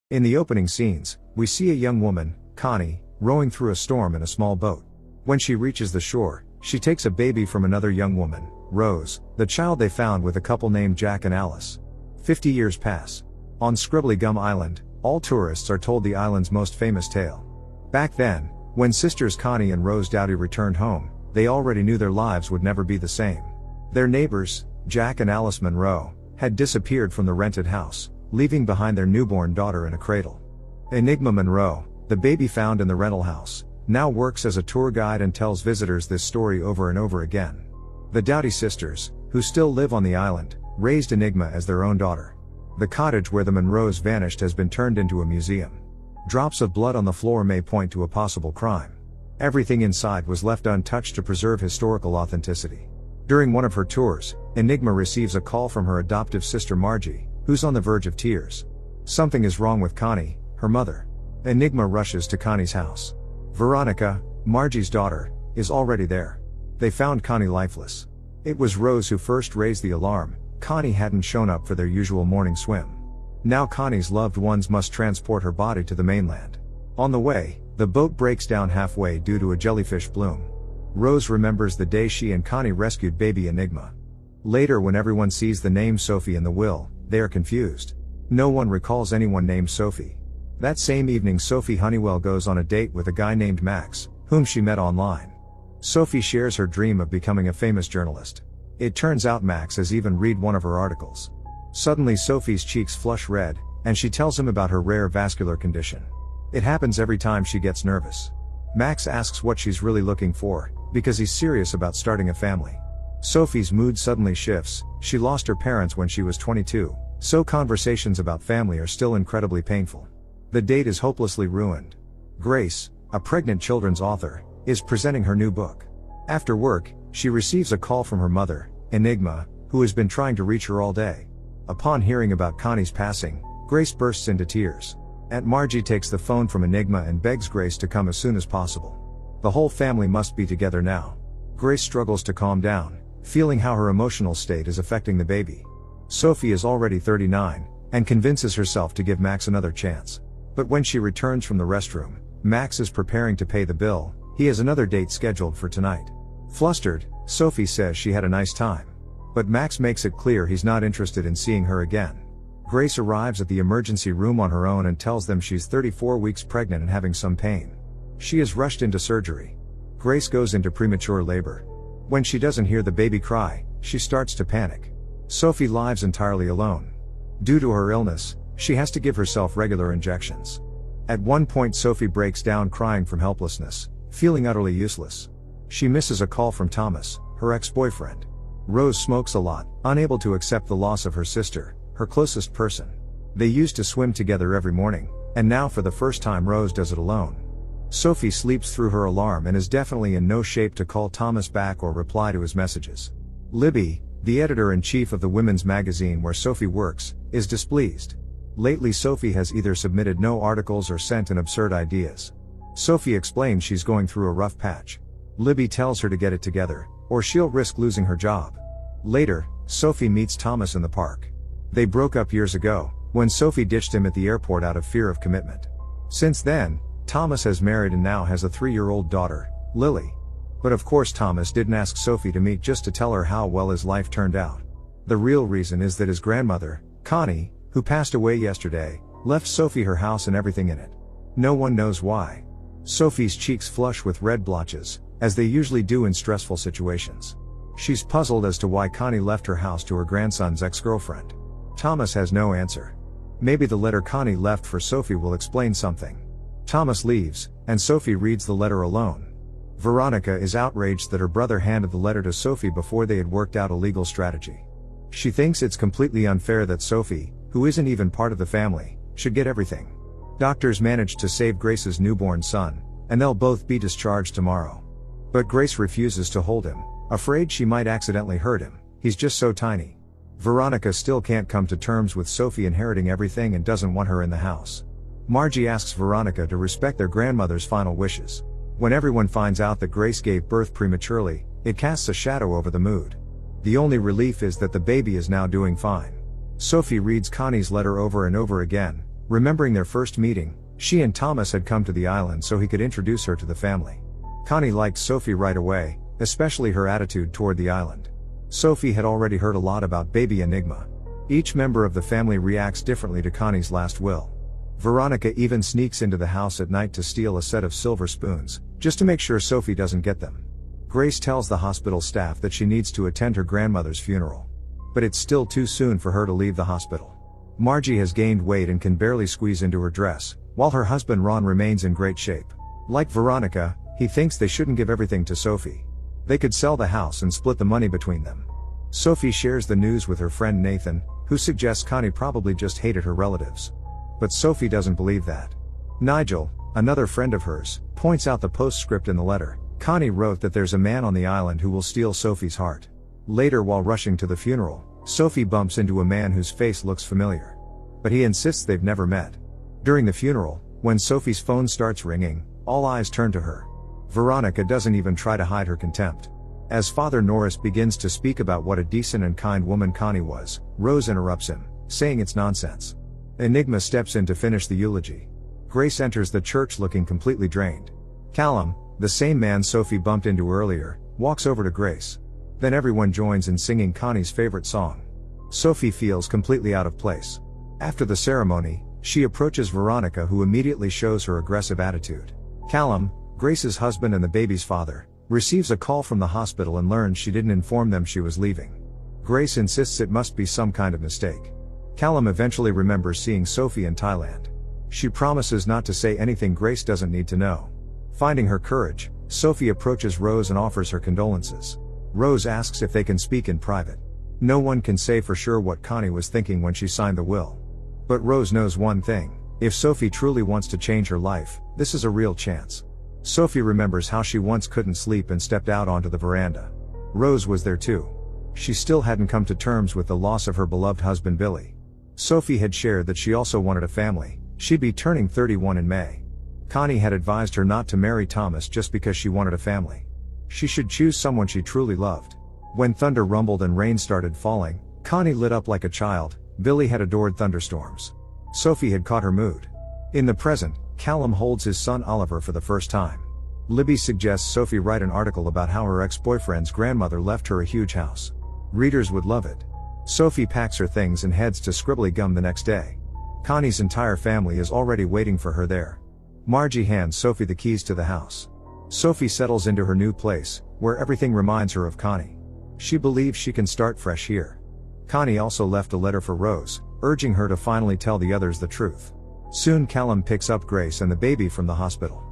In the opening scenes, we see a young woman, Connie, rowing through a storm in a small boat. When she reaches the shore, she takes a baby from another young woman, Rose, the child they found with a couple named Jack and Alice. 50 years pass. On Scribbly Gum Island, all tourists are told the island's most famous tale. Back then, when sisters Connie and Rose Dowdy returned home, they already knew their lives would never be the same. Their neighbors, Jack and Alice Munro, had disappeared from the rented house, leaving behind their newborn daughter in a cradle. Enigma Munro, the baby found in the rental house, now works as a tour guide and tells visitors this story over and over again. The Dowdy sisters, who still live on the island, raised Enigma as their own daughter. The cottage where the Munros vanished has been turned into a museum. Drops of blood on the floor may point to a possible crime. Everything inside was left untouched to preserve historical authenticity. During one of her tours, Enigma receives a call from her adoptive sister Margie, who's on the verge of tears. Something is wrong with Connie, her mother. Enigma rushes to Connie's house. Veronica, Margie's daughter, is already there. They found Connie lifeless. It was Rose who first raised the alarm. Connie hadn't shown up for their usual morning swim. Now Connie's loved ones must transport her body to the mainland. On the way, the boat breaks down halfway due to a jellyfish bloom. Rose remembers the day she and Connie rescued baby Enigma. Later, when everyone sees the name Sophie in the will, they are confused. No one recalls anyone named Sophie. That same evening, Sophie Honeywell goes on a date with a guy named Max, whom she met online. Sophie shares her dream of becoming a famous journalist. It turns out Max has even read one of her articles. Suddenly Sophie's cheeks flush red, and she tells him about her rare vascular condition. It happens every time she gets nervous. Max asks what she's really looking for, because he's serious about starting a family. Sophie's mood suddenly shifts. She lost her parents when she was 22, so conversations about family are still incredibly painful. The date is hopelessly ruined. Grace, a pregnant children's author, is presenting her new book. After work, she receives a call from her mother, Enigma, who has been trying to reach her all day. Upon hearing about Connie's passing, Grace bursts into tears. Aunt Margie takes the phone from Enigma and begs Grace to come as soon as possible. The whole family must be together now. Grace struggles to calm down, feeling how her emotional state is affecting the baby. Sophie is already 39, and convinces herself to give Max another chance. But when she returns from the restroom, Max is preparing to pay the bill. He has another date scheduled for tonight. Flustered, Sophie says she had a nice time. But Max makes it clear he's not interested in seeing her again. Grace arrives at the emergency room on her own and tells them she's 34 weeks pregnant and having some pain. She is rushed into surgery. Grace goes into premature labor. When she doesn't hear the baby cry, she starts to panic. Sophie lives entirely alone. Due to her illness, she has to give herself regular injections. At one point Sophie breaks down crying from helplessness, feeling utterly useless. She misses a call from Thomas, her ex-boyfriend. Rose smokes a lot, unable to accept the loss of her sister, her closest person. They used to swim together every morning, and now for the first time Rose does it alone. Sophie sleeps through her alarm and is definitely in no shape to call Thomas back or reply to his messages. Libby, the editor-in-chief of the women's magazine where Sophie works, is displeased. Lately Sophie has either submitted no articles or sent in absurd ideas. Sophie explains she's going through a rough patch. Libby tells her to get it together, or she'll risk losing her job. Later, Sophie meets Thomas in the park. They broke up years ago, when Sophie ditched him at the airport out of fear of commitment. Since then, Thomas has married and now has a 3-year-old daughter, Lily. But of course Thomas didn't ask Sophie to meet just to tell her how well his life turned out. The real reason is that his grandmother, Connie, who passed away yesterday, left Sophie her house and everything in it. No one knows why. Sophie's cheeks flush with red blotches, as they usually do in stressful situations. She's puzzled as to why Connie left her house to her grandson's ex-girlfriend. Thomas has no answer. Maybe the letter Connie left for Sophie will explain something. Thomas leaves, and Sophie reads the letter alone. Veronica is outraged that her brother handed the letter to Sophie before they had worked out a legal strategy. She thinks it's completely unfair that Sophie, who isn't even part of the family, should get everything. Doctors managed to save Grace's newborn son, and they'll both be discharged tomorrow. But Grace refuses to hold him, afraid she might accidentally hurt him. He's just so tiny. Veronica still can't come to terms with Sophie inheriting everything and doesn't want her in the house. Margie asks Veronica to respect their grandmother's final wishes. When everyone finds out that Grace gave birth prematurely, it casts a shadow over the mood. The only relief is that the baby is now doing fine. Sophie reads Connie's letter over and over again, Remembering their first meeting, she and Thomas had come to the island so he could introduce her to the family. Connie liked Sophie right away, especially her attitude toward the island. Sophie had already heard a lot about baby Enigma. Each member of the family reacts differently to Connie's last will. Veronica even sneaks into the house at night to steal a set of silver spoons, just to make sure Sophie doesn't get them. Grace tells the hospital staff that she needs to attend her grandmother's funeral. But it's still too soon for her to leave the hospital. Margie has gained weight and can barely squeeze into her dress, while her husband Ron remains in great shape. Like Veronica, he thinks they shouldn't give everything to Sophie. They could sell the house and split the money between them. Sophie shares the news with her friend Nathan, who suggests Connie probably just hated her relatives. But Sophie doesn't believe that. Nigel, another friend of hers, points out the postscript in the letter. Connie wrote that there's a man on the island who will steal Sophie's heart. Later, while rushing to the funeral, Sophie bumps into a man whose face looks familiar. But he insists they've never met. During the funeral, when Sophie's phone starts ringing, all eyes turn to her. Veronica doesn't even try to hide her contempt. As Father Norris begins to speak about what a decent and kind woman Connie was, Rose interrupts him, saying it's nonsense. Enigma steps in to finish the eulogy. Grace enters the church looking completely drained. Callum, the same man Sophie bumped into earlier, walks over to Grace. Then everyone joins in singing Connie's favorite song. Sophie feels completely out of place. After the ceremony, she approaches Veronica, who immediately shows her aggressive attitude. Callum, Grace's husband and the baby's father, receives a call from the hospital and learns she didn't inform them she was leaving. Grace insists it must be some kind of mistake. Callum eventually remembers seeing Sophie in Thailand. She promises not to say anything Grace doesn't need to know. Finding her courage, Sophie approaches Rose and offers her condolences. Rose asks if they can speak in private. No one can say for sure what Connie was thinking when she signed the will. But Rose knows one thing: if Sophie truly wants to change her life, this is a real chance. Sophie remembers how she once couldn't sleep and stepped out onto the veranda. Rose was there too. She still hadn't come to terms with the loss of her beloved husband Billy. Sophie had shared that she also wanted a family. She'd be turning 31 in May. Connie had advised her not to marry Thomas just because she wanted a family. She should choose someone she truly loved. When thunder rumbled and rain started falling, Connie lit up like a child. Billy had adored thunderstorms. Sophie had caught her mood. In the present, Callum holds his son Oliver for the first time. Libby suggests Sophie write an article about how her ex-boyfriend's grandmother left her a huge house. Readers would love it. Sophie packs her things and heads to Scribbly Gum the next day. Connie's entire family is already waiting for her there. Margie hands Sophie the keys to the house. Sophie settles into her new place, where everything reminds her of Connie. She believes she can start fresh here. Connie also left a letter for Rose, urging her to finally tell the others the truth. Soon Callum picks up Grace and the baby from the hospital.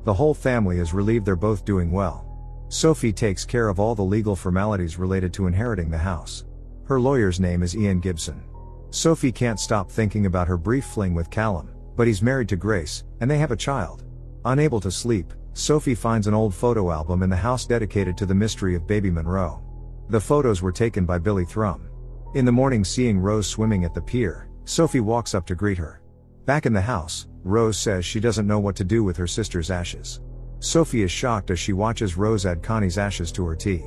The whole family is relieved they're both doing well. Sophie takes care of all the legal formalities related to inheriting the house. Her lawyer's name is Ian Gibson. Sophie can't stop thinking about her brief fling with Callum, but he's married to Grace, and they have a child. Unable to sleep, Sophie finds an old photo album in the house dedicated to the mystery of baby Munro. The photos were taken by Billy Thrum. In the morning, seeing Rose swimming at the pier, Sophie walks up to greet her. Back in the house, Rose says she doesn't know what to do with her sister's ashes. Sophie is shocked as she watches Rose add Connie's ashes to her tea.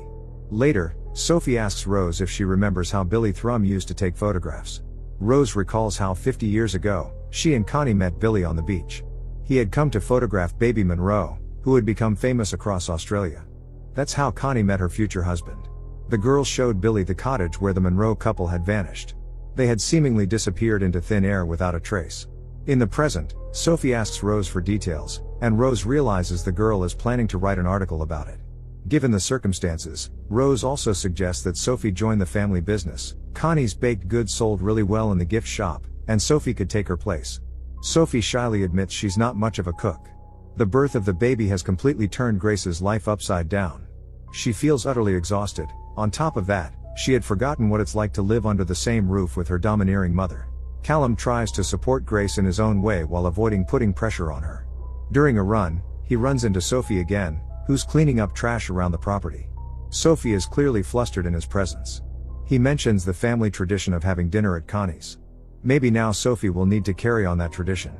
Later, Sophie asks Rose if she remembers how Billy Thrum used to take photographs. Rose recalls how 50 years ago, she and Connie met Billy on the beach. He had come to photograph baby Munro, who had become famous across Australia. That's how Connie met her future husband. The girls showed Billy the cottage where the Munro couple had vanished. They had seemingly disappeared into thin air without a trace. In the present, Sophie asks Rose for details, and Rose realizes the girl is planning to write an article about it. Given the circumstances, Rose also suggests that Sophie join the family business. Connie's baked goods sold really well in the gift shop, and Sophie could take her place. Sophie shyly admits she's not much of a cook. The birth of the baby has completely turned Grace's life upside down. She feels utterly exhausted. On top of that, she had forgotten what it's like to live under the same roof with her domineering mother. Callum tries to support Grace in his own way while avoiding putting pressure on her. During a run, he runs into Sophie again, who's cleaning up trash around the property. Sophie is clearly flustered in his presence. He mentions the family tradition of having dinner at Connie's. Maybe now Sophie will need to carry on that tradition.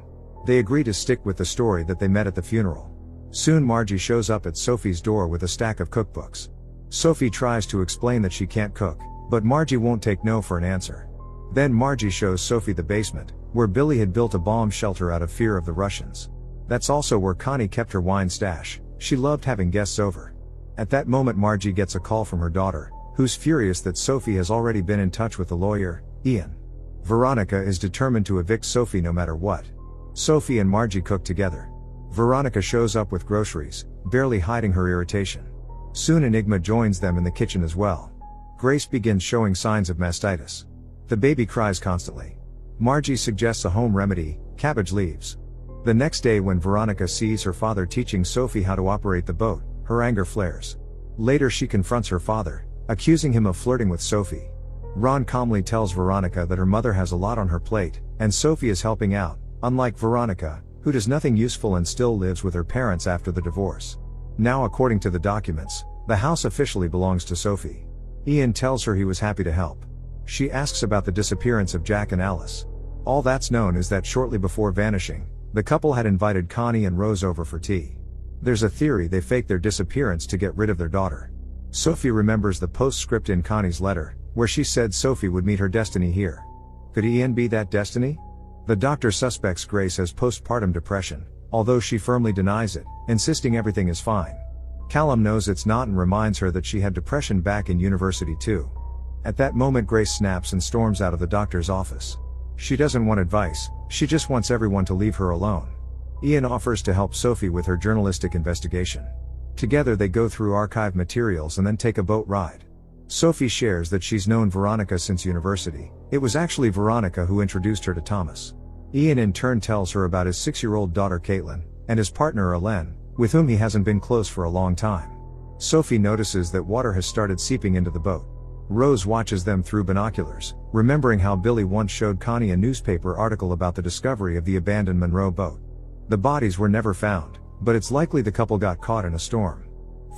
They agree to stick with the story that they met at the funeral. Soon Margie shows up at Sophie's door with a stack of cookbooks. Sophie tries to explain that she can't cook, but Margie won't take no for an answer. Then Margie shows Sophie the basement, where Billy had built a bomb shelter out of fear of the Russians. That's also where Connie kept her wine stash. She loved having guests over. At that moment Margie gets a call from her daughter, who's furious that Sophie has already been in touch with the lawyer, Ian. Veronica is determined to evict Sophie no matter what. Sophie and Margie cook together. Veronica shows up with groceries, barely hiding her irritation. Soon Enigma joins them in the kitchen as well. Grace begins showing signs of mastitis. The baby cries constantly. Margie suggests a home remedy, cabbage leaves. The next day when Veronica sees her father teaching Sophie how to operate the boat, her anger flares. Later she confronts her father, accusing him of flirting with Sophie. Ron calmly tells Veronica that her mother has a lot on her plate, and Sophie is helping out, unlike Veronica, who does nothing useful and still lives with her parents after the divorce. Now according to the documents, the house officially belongs to Sophie. Ian tells her he was happy to help. She asks about the disappearance of Jack and Alice. All that's known is that shortly before vanishing, the couple had invited Connie and Rose over for tea. There's a theory they faked their disappearance to get rid of their daughter. Sophie remembers the postscript in Connie's letter, where she said Sophie would meet her destiny here. Could Ian be that destiny? The doctor suspects Grace has postpartum depression, although she firmly denies it, insisting everything is fine. Callum knows it's not and reminds her that she had depression back in university too. At that moment Grace snaps and storms out of the doctor's office. She doesn't want advice, she just wants everyone to leave her alone. Ian offers to help Sophie with her journalistic investigation. Together they go through archive materials and then take a boat ride. Sophie shares that she's known Veronica since university. It was actually Veronica who introduced her to Thomas. Ian in turn tells her about his 6-year-old daughter Caitlin, and his partner Ellen, with whom he hasn't been close for a long time. Sophie notices that water has started seeping into the boat. Rose watches them through binoculars, remembering how Billy once showed Connie a newspaper article about the discovery of the abandoned Munro boat. The bodies were never found, but it's likely the couple got caught in a storm.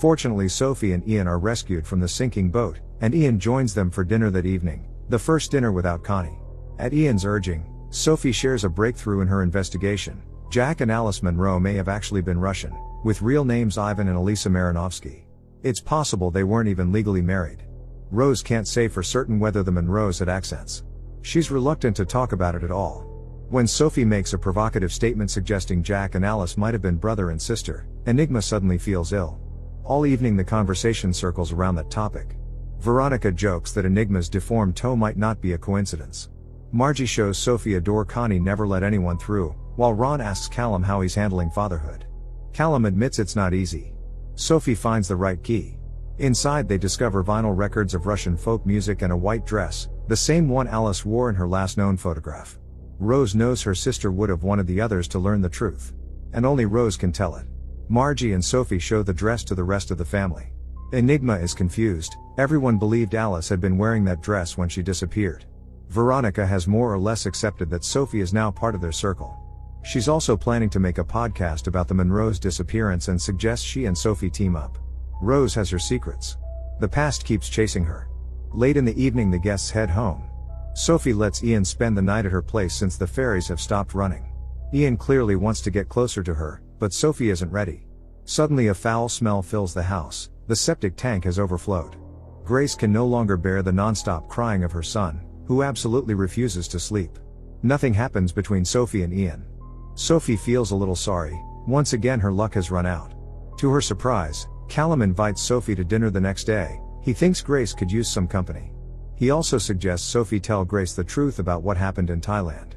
Fortunately Sophie and Ian are rescued from the sinking boat, and Ian joins them for dinner that evening, the first dinner without Connie. At Ian's urging, Sophie shares a breakthrough in her investigation. Jack and Alice Munro may have actually been Russian, with real names Ivan and Elisa Marinovsky. It's possible they weren't even legally married. Rose can't say for certain whether the Munros had accents. She's reluctant to talk about it at all. When Sophie makes a provocative statement suggesting Jack and Alice might have been brother and sister, Enigma suddenly feels ill. All evening the conversation circles around that topic. Veronica jokes that Enigma's deformed toe might not be a coincidence. Margie shows Sophie a door Connie never let anyone through, while Ron asks Callum how he's handling fatherhood. Callum admits it's not easy. Sophie finds the right key. Inside they discover vinyl records of Russian folk music and a white dress, the same one Alice wore in her last known photograph. Rose knows her sister would have wanted the others to learn the truth. And only Rose can tell it. Margie and Sophie show the dress to the rest of the family. Enigma is confused. Everyone believed Alice had been wearing that dress when she disappeared. Veronica has more or less accepted that Sophie is now part of their circle. She's also planning to make a podcast about the Munros' disappearance and suggests she and Sophie team up. Rose has her secrets. The past keeps chasing her. Late in the evening the guests head home. Sophie lets Ian spend the night at her place since the ferries have stopped running. Ian clearly wants to get closer to her, but Sophie isn't ready. Suddenly a foul smell fills the house. The septic tank has overflowed. Grace can no longer bear the non-stop crying of her son, who absolutely refuses to sleep. Nothing happens between Sophie and Ian. Sophie feels a little sorry. Once again her luck has run out. To her surprise, Callum invites Sophie to dinner the next day. He thinks Grace could use some company. He also suggests Sophie tell Grace the truth about what happened in Thailand.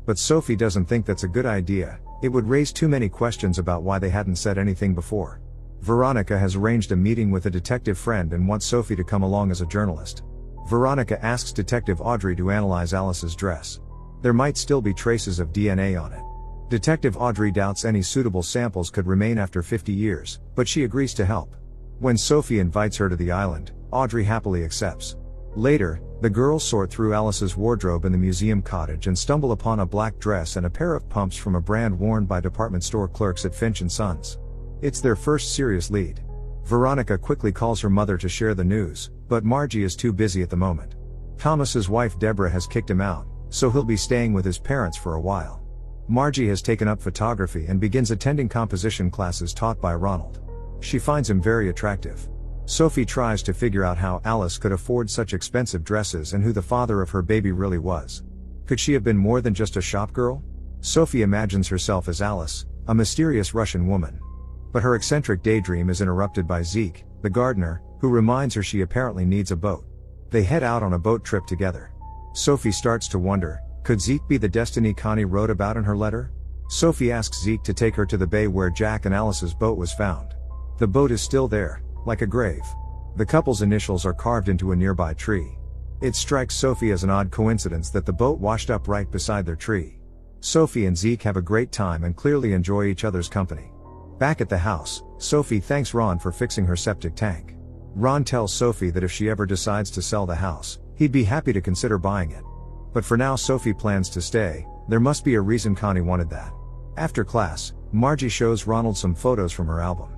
But Sophie doesn't think that's a good idea. It would raise too many questions about why they hadn't said anything before. Veronica has arranged a meeting with a detective friend and wants Sophie to come along as a journalist. Veronica asks Detective Audrey to analyze Alice's dress. There might still be traces of DNA on it. Detective Audrey doubts any suitable samples could remain after 50 years, but she agrees to help. When Sophie invites her to the island, Audrey happily accepts. Later, the girls sort through Alice's wardrobe in the museum cottage and stumble upon a black dress and a pair of pumps from a brand worn by department store clerks at Finch & Sons. It's their first serious lead. Veronica quickly calls her mother to share the news, but Margie is too busy at the moment. Thomas's wife Deborah has kicked him out, so he'll be staying with his parents for a while. Margie has taken up photography and begins attending composition classes taught by Ronald. She finds him very attractive. Sophie tries to figure out how Alice could afford such expensive dresses and who the father of her baby really was. Could she have been more than just a shop girl? Sophie imagines herself as Alice, a mysterious Russian woman. But her eccentric daydream is interrupted by Zeke, the gardener, who reminds her she apparently needs a boat. They head out on a boat trip together. Sophie starts to wonder, could Zeke be the destiny Connie wrote about in her letter? Sophie asks Zeke to take her to the bay where Jack and Alice's boat was found. The boat is still there, like a grave. The couple's initials are carved into a nearby tree. It strikes Sophie as an odd coincidence that the boat washed up right beside their tree. Sophie and Zeke have a great time and clearly enjoy each other's company. Back at the house, Sophie thanks Ron for fixing her septic tank. Ron tells Sophie that if she ever decides to sell the house, he'd be happy to consider buying it. But for now Sophie plans to stay. There must be a reason Connie wanted that. After class, Margie shows Ronald some photos from her album.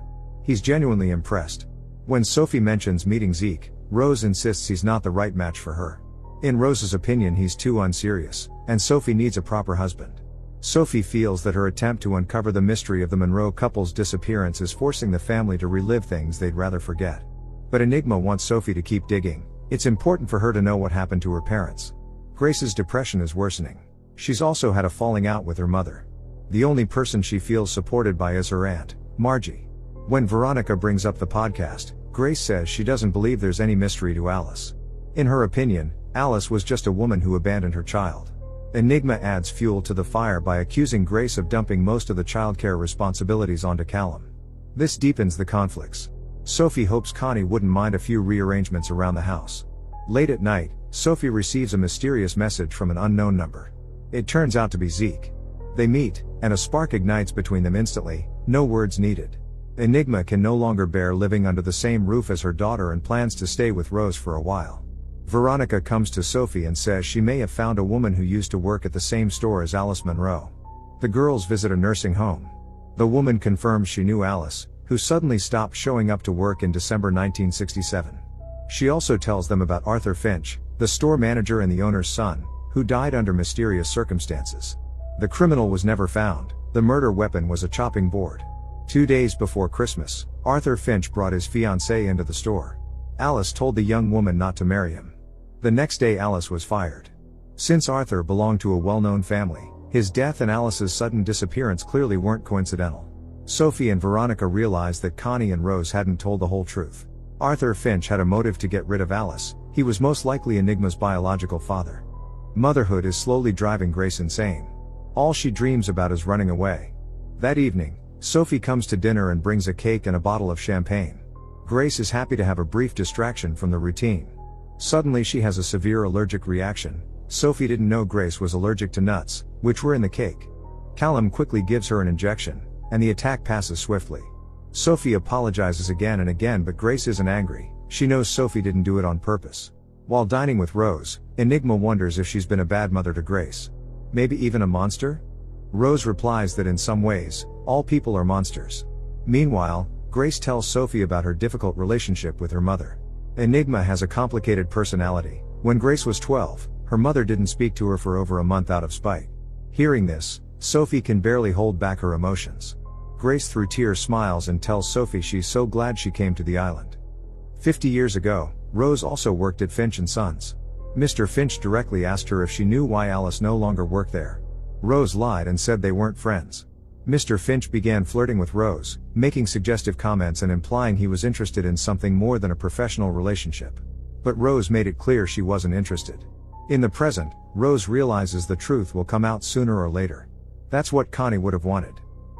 He's genuinely impressed. When Sophie mentions meeting Zeke, Rose insists he's not the right match for her. In Rose's opinion he's too unserious, and Sophie needs a proper husband. Sophie feels that her attempt to uncover the mystery of the Munro couple's disappearance is forcing the family to relive things they'd rather forget. But Enigma wants Sophie to keep digging. It's important for her to know what happened to her parents. Grace's depression is worsening. She's also had a falling out with her mother. The only person she feels supported by is her aunt, Margie. When Veronica brings up the podcast, Grace says she doesn't believe there's any mystery to Alice. In her opinion, Alice was just a woman who abandoned her child. Enigma adds fuel to the fire by accusing Grace of dumping most of the childcare responsibilities onto Callum. This deepens the conflicts. Sophie hopes Connie wouldn't mind a few rearrangements around the house. Late at night, Sophie receives a mysterious message from an unknown number. It turns out to be Zeke. They meet, and a spark ignites between them instantly, no words needed. Enigma can no longer bear living under the same roof as her daughter and plans to stay with Rose for a while. Veronica comes to Sophie and says she may have found a woman who used to work at the same store as Alice Munro. The girls visit a nursing home. The woman confirms she knew Alice, who suddenly stopped showing up to work in December 1967. She also tells them about Arthur Finch, the store manager and the owner's son, who died under mysterious circumstances. The criminal was never found. The murder weapon was a chopping board. 2 days before Christmas, Arthur Finch brought his fiancée into the store. Alice told the young woman not to marry him. The next day Alice was fired. Since Arthur belonged to a well-known family, his death and Alice's sudden disappearance clearly weren't coincidental. Sophie and Veronica realized that Connie and Rose hadn't told the whole truth. Arthur Finch had a motive to get rid of Alice. He was most likely Enigma's biological father. Motherhood is slowly driving Grace insane. All she dreams about is running away. That evening, Sophie comes to dinner and brings a cake and a bottle of champagne. Grace is happy to have a brief distraction from the routine. Suddenly she has a severe allergic reaction. Sophie didn't know Grace was allergic to nuts, which were in the cake. Callum quickly gives her an injection, and the attack passes swiftly. Sophie apologizes again and again, but Grace isn't angry. She knows Sophie didn't do it on purpose. While dining with Rose, Enigma wonders if she's been a bad mother to Grace. Maybe even a monster? Rose replies that in some ways, all people are monsters. Meanwhile, Grace tells Sophie about her difficult relationship with her mother. Enigma has a complicated personality. When Grace was 12, her mother didn't speak to her for over a month out of spite. Hearing this, Sophie can barely hold back her emotions. Grace through tears smiles and tells Sophie she's so glad she came to the island. 50 years ago, Rose also worked at Finch & Sons. Mr. Finch directly asked her if she knew why Alice no longer worked there. Rose lied and said they weren't friends. Mr. Finch began flirting with Rose, making suggestive comments and implying he was interested in something more than a professional relationship. But Rose made it clear she wasn't interested. In the present, Rose realizes the truth will come out sooner or later. That's what Connie would have wanted.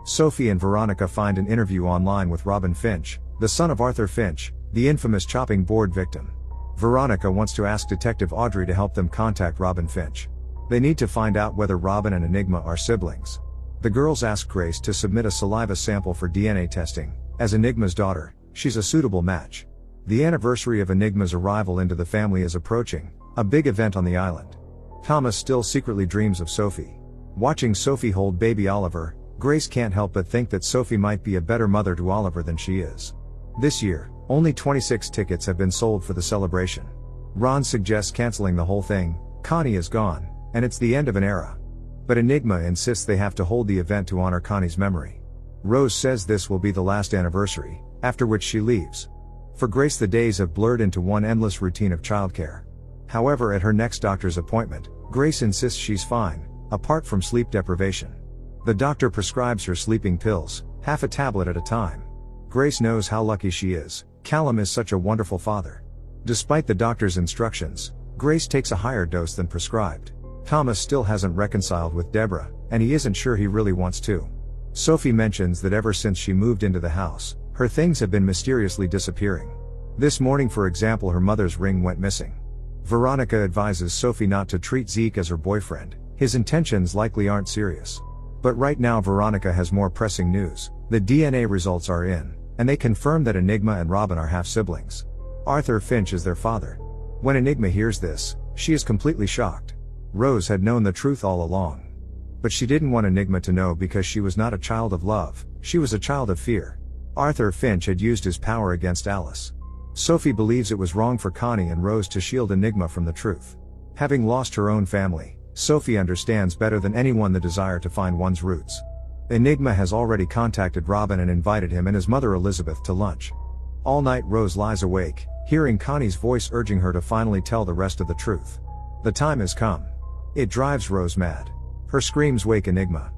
Sophie and Veronica find an interview online with Robin Finch, the son of Arthur Finch, the infamous chopping board victim. Veronica wants to ask Detective Audrey to help them contact Robin Finch. They need to find out whether Robin and Enigma are siblings. The girls ask Grace to submit a saliva sample for DNA testing. As Enigma's daughter, she's a suitable match. The anniversary of Enigma's arrival into the family is approaching, a big event on the island. Thomas still secretly dreams of Sophie. Watching Sophie hold baby Oliver, Grace can't help but think that Sophie might be a better mother to Oliver than she is. This year, only 26 tickets have been sold for the celebration. Ron suggests canceling the whole thing. Connie is gone, and it's the end of an era. But Enigma insists they have to hold the event to honor Connie's memory. Rose says this will be the last anniversary, after which she leaves. For Grace the days have blurred into one endless routine of childcare. However, at her next doctor's appointment, Grace insists she's fine, apart from sleep deprivation. The doctor prescribes her sleeping pills, half a tablet at a time. Grace knows how lucky she is. Callum is such a wonderful father. Despite the doctor's instructions, Grace takes a higher dose than prescribed. Thomas still hasn't reconciled with Deborah, and he isn't sure he really wants to. Sophie mentions that ever since she moved into the house, her things have been mysteriously disappearing. This morning, for example, her mother's ring went missing. Veronica advises Sophie not to treat Zeke as her boyfriend. His intentions likely aren't serious. But right now Veronica has more pressing news. The DNA results are in, and they confirm that Enigma and Robin are half-siblings. Arthur Finch is their father. When Enigma hears this, she is completely shocked. Rose had known the truth all along. But she didn't want Enigma to know because she was not a child of love, she was a child of fear. Arthur Finch had used his power against Alice. Sophie believes it was wrong for Connie and Rose to shield Enigma from the truth. Having lost her own family, Sophie understands better than anyone the desire to find one's roots. Enigma has already contacted Robin and invited him and his mother Elizabeth to lunch. All night Rose lies awake, hearing Connie's voice urging her to finally tell the rest of the truth. The time has come. It drives Rose mad. Her screams wake Enigma.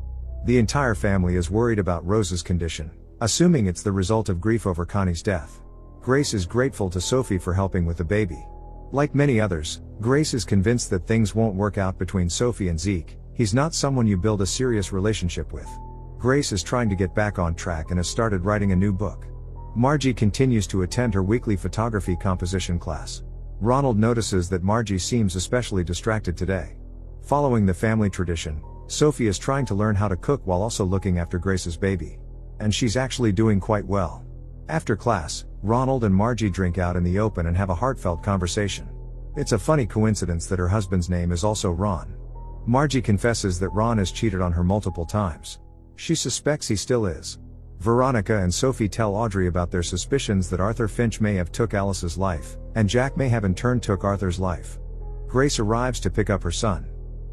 The entire family is worried about Rose's condition, assuming it's the result of grief over Connie's death. Grace is grateful to Sophie for helping with the baby. Like many others, Grace is convinced that things won't work out between Sophie and Zeke. He's not someone you build a serious relationship with. Grace is trying to get back on track and has started writing a new book. Margie continues to attend her weekly photography composition class. Ronald notices that Margie seems especially distracted today. Following the family tradition, Sophie is trying to learn how to cook while also looking after Grace's baby. And she's actually doing quite well. After class, Ronald and Margie drink out in the open and have a heartfelt conversation. It's a funny coincidence that her husband's name is also Ron. Margie confesses that Ron has cheated on her multiple times. She suspects he still is. Veronica and Sophie tell Audrey about their suspicions that Arthur Finch may have took Alice's life, and Jack may have in turn took Arthur's life. Grace arrives to pick up her son.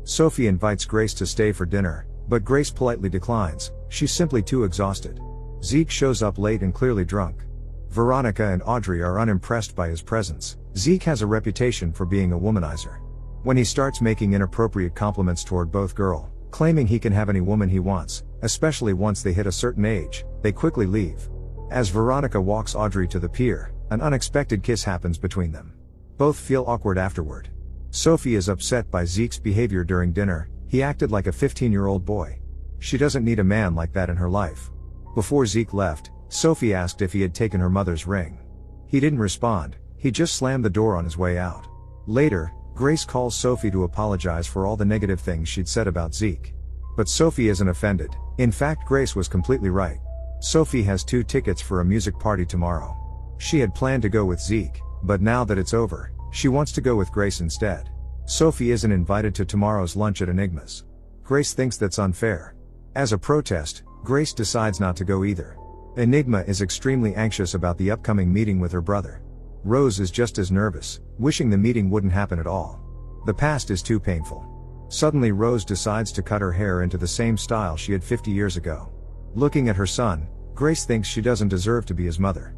Sophie invites Grace to stay for dinner, but Grace politely declines. She's simply too exhausted. Zeke shows up late and clearly drunk. Veronica and Audrey are unimpressed by his presence. Zeke has a reputation for being a womanizer. When he starts making inappropriate compliments toward both girls, claiming he can have any woman he wants, especially once they hit a certain age, they quickly leave. As Veronica walks Audrey to the pier, an unexpected kiss happens between them. Both feel awkward afterward. Sophie is upset by Zeke's behavior during dinner. He acted like a 15-year-old boy. She doesn't need a man like that in her life. Before Zeke left, Sophie asked if he had taken her mother's ring. He didn't respond, he just slammed the door on his way out. Later, Grace calls Sophie to apologize for all the negative things she'd said about Zeke. But Sophie isn't offended. In fact, Grace was completely right. Sophie has 2 tickets for a music party tomorrow. She had planned to go with Zeke, but now that it's over, she wants to go with Grace instead. Sophie isn't invited to tomorrow's lunch at Enigma's. Grace thinks that's unfair. As a protest, Grace decides not to go either. Enigma is extremely anxious about the upcoming meeting with her brother. Rose is just as nervous, wishing the meeting wouldn't happen at all. The past is too painful. Suddenly Rose decides to cut her hair into the same style she had 50 years ago. Looking at her son, Grace thinks she doesn't deserve to be his mother.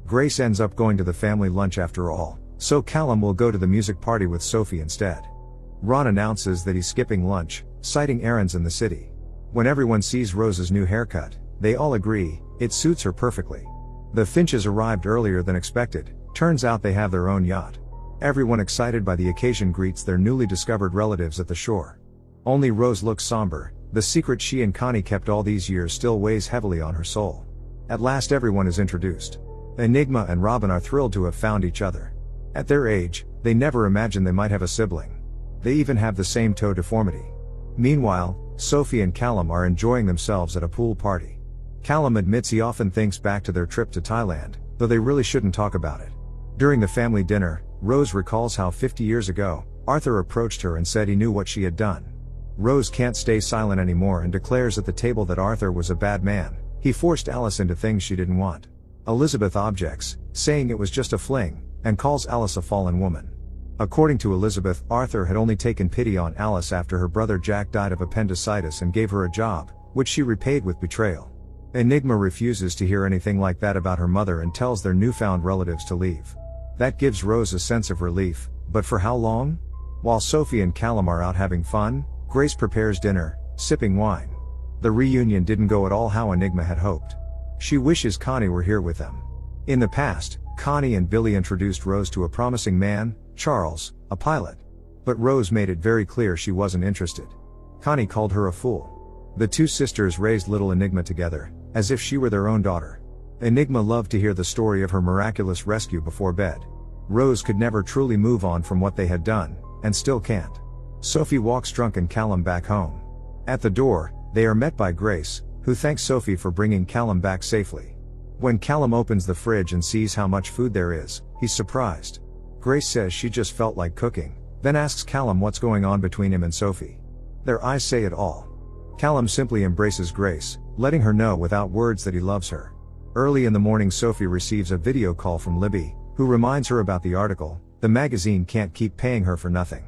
Grace ends up going to the family lunch after all, so Callum will go to the music party with Sophie instead. Ron announces that he's skipping lunch, citing errands in the city. When everyone sees Rose's new haircut, they all agree, it suits her perfectly. The Finches arrived earlier than expected. Turns out they have their own yacht. Everyone excited by the occasion greets their newly discovered relatives at the shore. Only Rose looks somber. The secret she and Connie kept all these years still weighs heavily on her soul. At last everyone is introduced. Enigma and Robin are thrilled to have found each other. At their age, they never imagined they might have a sibling. They even have the same toe deformity. Meanwhile, Sophie and Callum are enjoying themselves at a pool party. Callum admits he often thinks back to their trip to Thailand, though they really shouldn't talk about it. During the family dinner, Rose recalls how 50 years ago, Arthur approached her and said he knew what she had done. Rose can't stay silent anymore and declares at the table that Arthur was a bad man. He forced Alice into things she didn't want. Elizabeth objects, saying it was just a fling, and calls Alice a fallen woman. According to Elizabeth, Arthur had only taken pity on Alice after her brother Jack died of appendicitis and gave her a job, which she repaid with betrayal. Enigma refuses to hear anything like that about her mother and tells their newfound relatives to leave. That gives Rose a sense of relief, but for how long? While Sophie and Callum are out having fun, Grace prepares dinner, sipping wine. The reunion didn't go at all how Enigma had hoped. She wishes Connie were here with them. In the past, Connie and Billy introduced Rose to a promising man, Charles, a pilot. But Rose made it very clear she wasn't interested. Connie called her a fool. The two sisters raised little Enigma together, as if she were their own daughter. Enigma loved to hear the story of her miraculous rescue before bed. Rose could never truly move on from what they had done, and still can't. Sophie walks drunken Callum back home. At the door, they are met by Grace, who thanks Sophie for bringing Callum back safely. When Callum opens the fridge and sees how much food there is, he's surprised. Grace says she just felt like cooking, then asks Callum what's going on between him and Sophie. Their eyes say it all. Callum simply embraces Grace, letting her know without words that he loves her. Early in the morning, Sophie receives a video call from Libby, who reminds her about the article. The magazine can't keep paying her for nothing.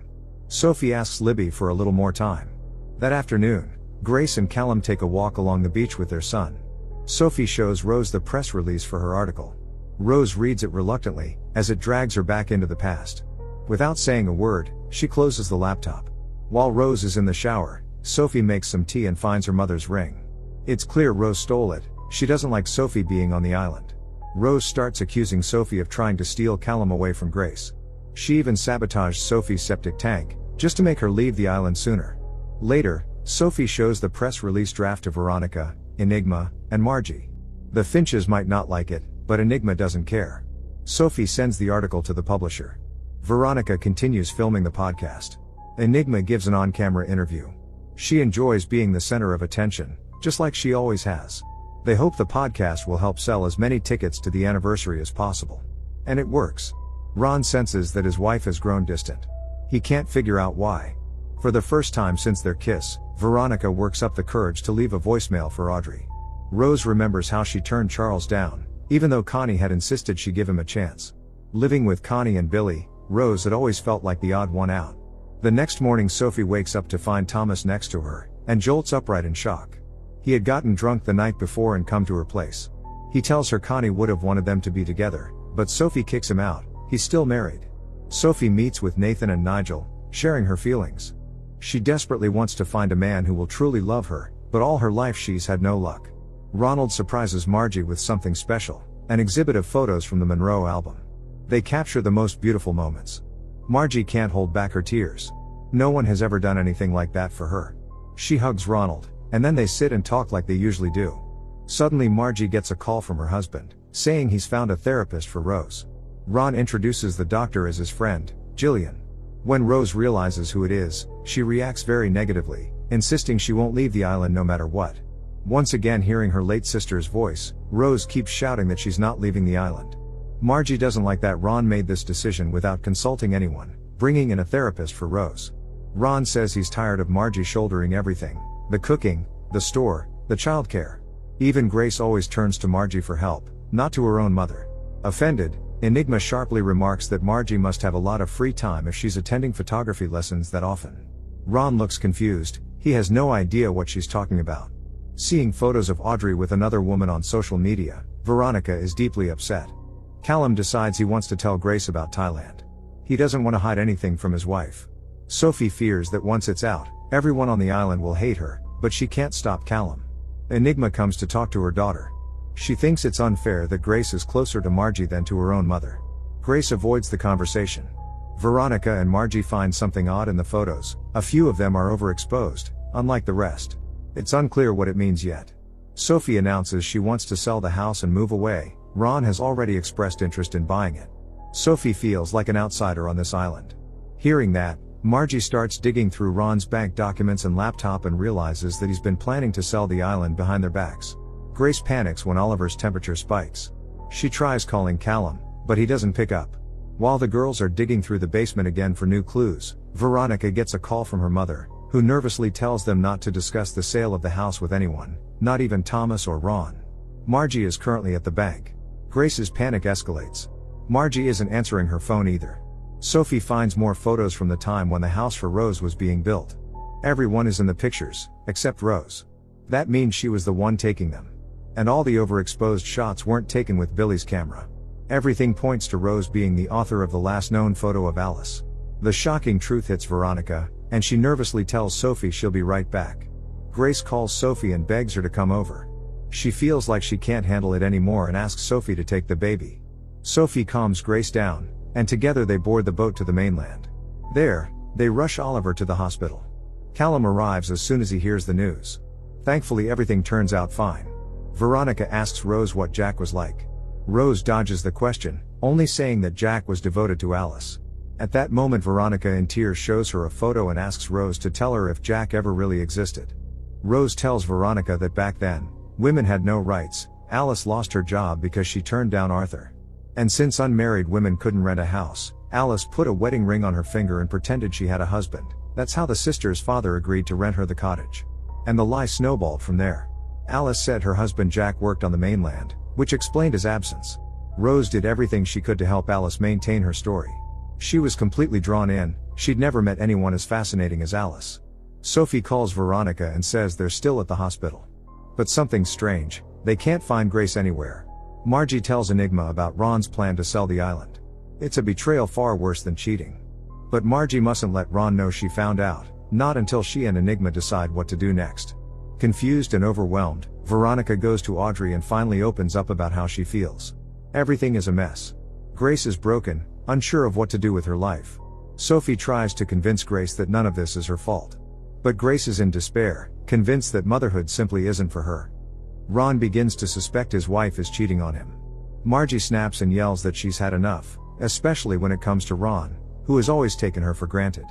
Sophie asks Libby for a little more time. That afternoon, Grace and Callum take a walk along the beach with their son. Sophie shows Rose the press release for her article. Rose reads it reluctantly, as it drags her back into the past. Without saying a word, she closes the laptop. While Rose is in the shower, Sophie makes some tea and finds her mother's ring. It's clear Rose stole it. She doesn't like Sophie being on the island. Rose starts accusing Sophie of trying to steal Callum away from Grace. She even sabotaged Sophie's septic tank, just to make her leave the island sooner. Later, Sophie shows the press release draft to Veronica, Enigma, and Margie. The Finches might not like it, but Enigma doesn't care. Sophie sends the article to the publisher. Veronica continues filming the podcast. Enigma gives an on-camera interview. She enjoys being the center of attention, just like she always has. They hope the podcast will help sell as many tickets to the anniversary as possible. And it works. Ron senses that his wife has grown distant. He can't figure out why. For the first time since their kiss, Veronica works up the courage to leave a voicemail for Audrey. Rose remembers how she turned Charles down, even though Connie had insisted she give him a chance. Living with Connie and Billy, Rose had always felt like the odd one out. The next morning, Sophie wakes up to find Thomas next to her, and jolts upright in shock. He had gotten drunk the night before and come to her place. He tells her Connie would have wanted them to be together, but Sophie kicks him out. He's still married. Sophie meets with Nathan and Nigel, sharing her feelings. She desperately wants to find a man who will truly love her, but all her life she's had no luck. Ronald surprises Margie with something special, an exhibit of photos from the Munro album. They capture the most beautiful moments. Margie can't hold back her tears. No one has ever done anything like that for her. She hugs Ronald, and then they sit and talk like they usually do. Suddenly Margie gets a call from her husband, saying he's found a therapist for Rose. Ron introduces the doctor as his friend, Jillian. When Rose realizes who it is, she reacts very negatively, insisting she won't leave the island no matter what. Once again hearing her late sister's voice, Rose keeps shouting that she's not leaving the island. Margie doesn't like that Ron made this decision without consulting anyone, bringing in a therapist for Rose. Ron says he's tired of Margie shouldering everything, the cooking, the store, the childcare. Even Grace always turns to Margie for help, not to her own mother. Offended, Enigma sharply remarks that Margie must have a lot of free time if she's attending photography lessons that often. Ron looks confused, he has no idea what she's talking about. Seeing photos of Audrey with another woman on social media, Veronica is deeply upset. Callum decides he wants to tell Grace about Thailand. He doesn't want to hide anything from his wife. Sophie fears that once it's out, everyone on the island will hate her, but she can't stop Callum. Enigma comes to talk to her daughter. She thinks it's unfair that Grace is closer to Margie than to her own mother. Grace avoids the conversation. Veronica and Margie find something odd in the photos. A few of them are overexposed, unlike the rest. It's unclear what it means yet. Sophie announces she wants to sell the house and move away. Ron has already expressed interest in buying it. Sophie feels like an outsider on this island. Hearing that, Margie starts digging through Ron's bank documents and laptop and realizes that he's been planning to sell the island behind their backs. Grace panics when Oliver's temperature spikes. She tries calling Callum, but he doesn't pick up. While the girls are digging through the basement again for new clues, Veronica gets a call from her mother, who nervously tells them not to discuss the sale of the house with anyone, not even Thomas or Ron. Margie is currently at the bank. Grace's panic escalates. Margie isn't answering her phone either. Sophie finds more photos from the time when the house for Rose was being built. Everyone is in the pictures, except Rose. That means she was the one taking them. And all the overexposed shots weren't taken with Billy's camera. Everything points to Rose being the author of the last known photo of Alice. The shocking truth hits Veronica, and she nervously tells Sophie she'll be right back. Grace calls Sophie and begs her to come over. She feels like she can't handle it anymore and asks Sophie to take the baby. Sophie calms Grace down, and together they board the boat to the mainland. There, they rush Oliver to the hospital. Callum arrives as soon as he hears the news. Thankfully everything turns out fine. Veronica asks Rose what Jack was like. Rose dodges the question, only saying that Jack was devoted to Alice. At that moment Veronica in tears shows her a photo and asks Rose to tell her if Jack ever really existed. Rose tells Veronica that back then, women had no rights. Alice lost her job because she turned down Arthur. And since unmarried women couldn't rent a house, Alice put a wedding ring on her finger and pretended she had a husband. That's how the sister's father agreed to rent her the cottage. And the lie snowballed from there. Alice said her husband Jack worked on the mainland, which explained his absence. Rose did everything she could to help Alice maintain her story. She was completely drawn in, she'd never met anyone as fascinating as Alice. Sophie calls Veronica and says they're still at the hospital. But something's strange, they can't find Grace anywhere. Margie tells Enigma about Ron's plan to sell the island. It's a betrayal far worse than cheating. But Margie mustn't let Ron know she found out, not until she and Enigma decide what to do next. Confused and overwhelmed, Veronica goes to Audrey and finally opens up about how she feels. Everything is a mess. Grace is broken, unsure of what to do with her life. Sophie tries to convince Grace that none of this is her fault. But Grace is in despair, convinced that motherhood simply isn't for her. Ron begins to suspect his wife is cheating on him. Margie snaps and yells that she's had enough, especially when it comes to Ron, who has always taken her for granted.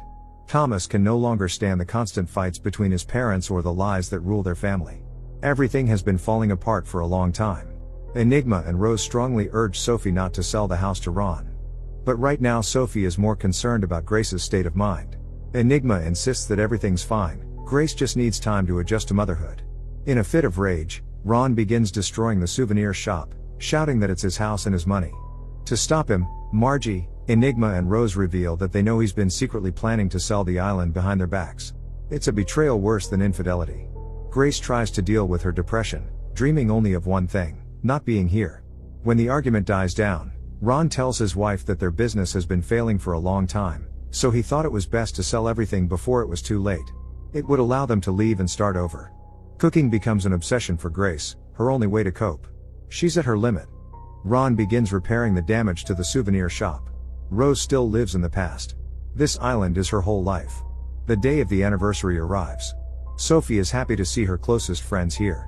Thomas can no longer stand the constant fights between his parents or the lies that rule their family. Everything has been falling apart for a long time. Enigma and Rose strongly urge Sophie not to sell the house to Ron. But right now Sophie is more concerned about Grace's state of mind. Enigma insists that everything's fine, Grace just needs time to adjust to motherhood. In a fit of rage, Ron begins destroying the souvenir shop, shouting that it's his house and his money. To stop him, Margie, Enigma and Rose reveal that they know he's been secretly planning to sell the island behind their backs. It's a betrayal worse than infidelity. Grace tries to deal with her depression, dreaming only of one thing, not being here. When the argument dies down, Ron tells his wife that their business has been failing for a long time, so he thought it was best to sell everything before it was too late. It would allow them to leave and start over. Cooking becomes an obsession for Grace, her only way to cope. She's at her limit. Ron begins repairing the damage to the souvenir shop. Rose still lives in the past. This island is her whole life. The day of the anniversary arrives. Sophie is happy to see her closest friends here.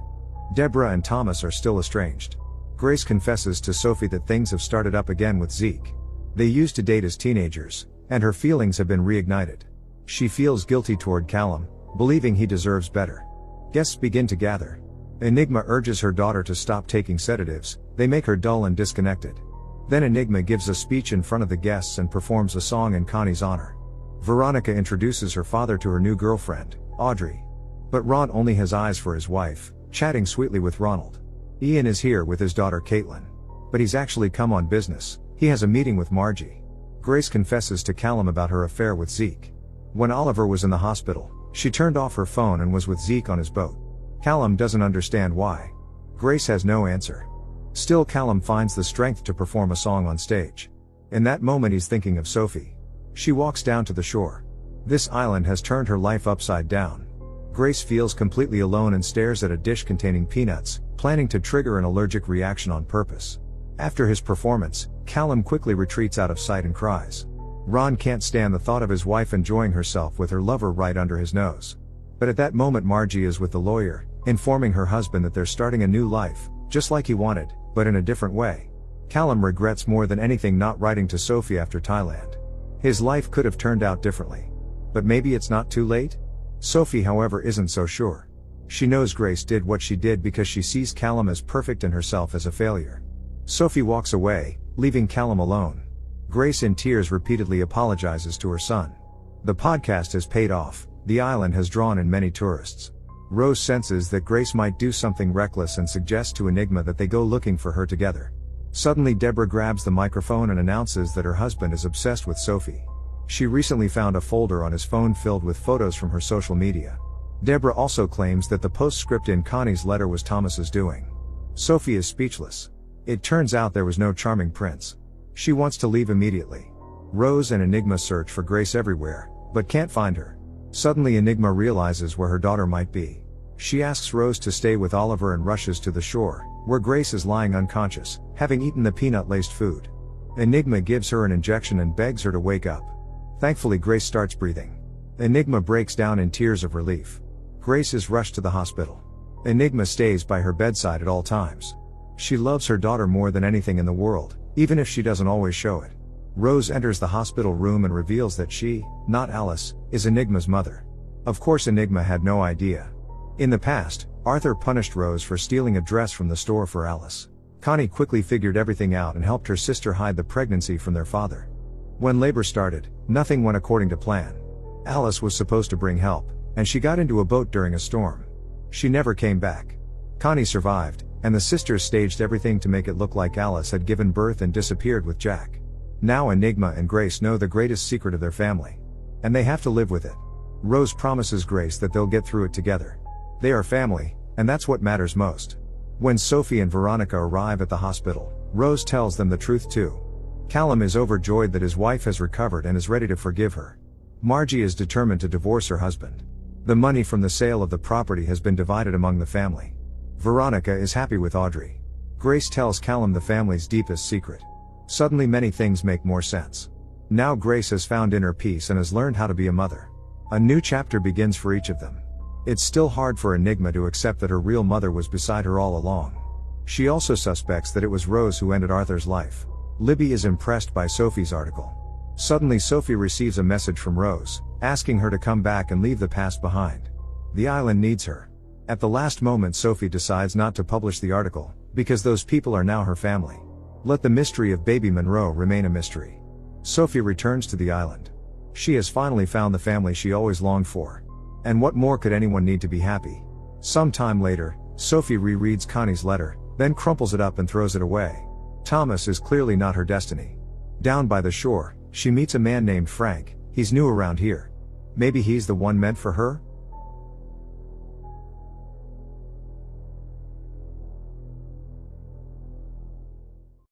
Deborah and Thomas are still estranged. Grace confesses to Sophie that things have started up again with Zeke. They used to date as teenagers, and her feelings have been reignited. She feels guilty toward Callum, believing he deserves better. Guests begin to gather. Enigma urges her daughter to stop taking sedatives, they make her dull and disconnected. Then Enigma gives a speech in front of the guests and performs a song in Connie's honor. Veronica introduces her father to her new girlfriend, Audrey. But Ron only has eyes for his wife, chatting sweetly with Ronald. Ian is here with his daughter Caitlin. But he's actually come on business, he has a meeting with Margie. Grace confesses to Callum about her affair with Zeke. When Oliver was in the hospital, she turned off her phone and was with Zeke on his boat. Callum doesn't understand why. Grace has no answer. Still Callum finds the strength to perform a song on stage. In that moment he's thinking of Sophie. She walks down to the shore. This island has turned her life upside down. Grace feels completely alone and stares at a dish containing peanuts, planning to trigger an allergic reaction on purpose. After his performance, Callum quickly retreats out of sight and cries. Ron can't stand the thought of his wife enjoying herself with her lover right under his nose. But at that moment Margie is with the lawyer, informing her husband that they're starting a new life, just like he wanted, but in a different way. Callum regrets more than anything not writing to Sophie after Thailand. His life could have turned out differently. But maybe it's not too late? Sophie, however, isn't so sure. She knows Grace did what she did because she sees Callum as perfect and herself as a failure. Sophie walks away, leaving Callum alone. Grace in tears repeatedly apologizes to her son. The podcast has paid off, the island has drawn in many tourists. Rose senses that Grace might do something reckless and suggests to Enigma that they go looking for her together. Suddenly Deborah grabs the microphone and announces that her husband is obsessed with Sophie. She recently found a folder on his phone filled with photos from her social media. Deborah also claims that the postscript in Connie's letter was Thomas's doing. Sophie is speechless. It turns out there was no charming prince. She wants to leave immediately. Rose and Enigma search for Grace everywhere, but can't find her. Suddenly Enigma realizes where her daughter might be. She asks Rose to stay with Oliver and rushes to the shore, where Grace is lying unconscious, having eaten the peanut-laced food. Enigma gives her an injection and begs her to wake up. Thankfully Grace starts breathing. Enigma breaks down in tears of relief. Grace is rushed to the hospital. Enigma stays by her bedside at all times. She loves her daughter more than anything in the world, even if she doesn't always show it. Rose enters the hospital room and reveals that she, not Alice, is Enigma's mother. Of course Enigma had no idea. In the past, Arthur punished Rose for stealing a dress from the store for Alice. Connie quickly figured everything out and helped her sister hide the pregnancy from their father. When labor started, nothing went according to plan. Alice was supposed to bring help, and she got into a boat during a storm. She never came back. Connie survived, and the sisters staged everything to make it look like Alice had given birth and disappeared with Jack. Now Enigma and Grace know the greatest secret of their family. And they have to live with it. Rose promises Grace that they'll get through it together. They are family, and that's what matters most. When Sophie and Veronica arrive at the hospital, Rose tells them the truth too. Callum is overjoyed that his wife has recovered and is ready to forgive her. Margie is determined to divorce her husband. The money from the sale of the property has been divided among the family. Veronica is happy with Audrey. Grace tells Callum the family's deepest secret. Suddenly many things make more sense. Now Grace has found inner peace and has learned how to be a mother. A new chapter begins for each of them. It's still hard for Enigma to accept that her real mother was beside her all along. She also suspects that it was Rose who ended Arthur's life. Libby is impressed by Sophie's article. Suddenly Sophie receives a message from Rose, asking her to come back and leave the past behind. The island needs her. At the last moment Sophie decides not to publish the article, because those people are now her family. Let the mystery of baby Munro remain a mystery. Sophie returns to the island. She has finally found the family she always longed for. And what more could anyone need to be happy? Some time later, Sophie rereads Connie's letter, then crumples it up and throws it away. Thomas is clearly not her destiny. Down by the shore, she meets a man named Frank. He's new around here. Maybe he's the one meant for her?